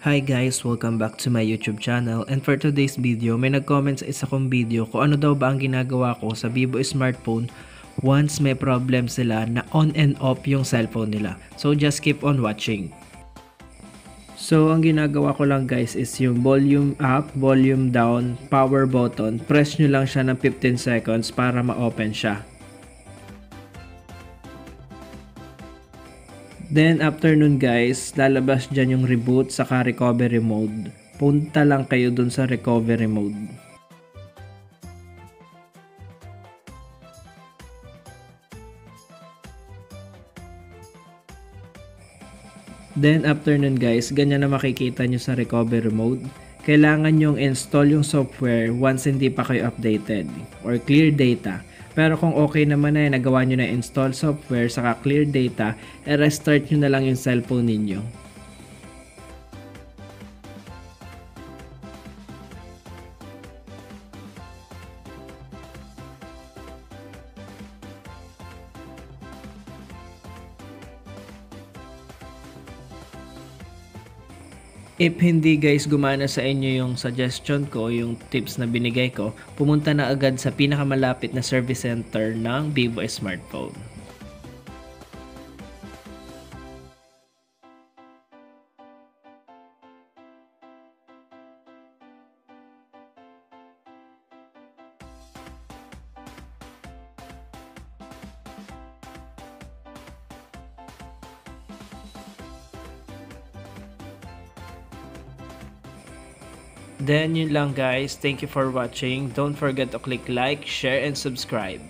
Hi guys! Welcome back to my YouTube channel, and for today's video, may nag-comment sa isa kong video kung ano daw ba ang ginagawa ko sa Vivo smartphone once may problem sila na on and off yung cellphone nila. So just keep on watching. So ang ginagawa ko lang guys is yung volume up, volume down, power button, press nyo lang siya ng 15 seconds para ma-open siya. Then after nun guys, lalabas dyan yung reboot saka recovery mode. Punta lang kayo dun sa recovery mode. Then after nun guys, ganyan na makikita nyo sa recovery mode. Kailangan nyong install yung software once hindi pa kayo updated or clear data. Pero kung okay naman na nagawa nyo na install software saka clear data, restart nyo na lang yung cellphone ninyo. If hindi guys gumana sa inyo yung suggestion ko, yung tips na binigay ko, pumunta na agad sa pinakamalapit na service center ng Vivo smartphone. Then yun lang guys, thank you for watching. Don't forget to click like, share, and subscribe.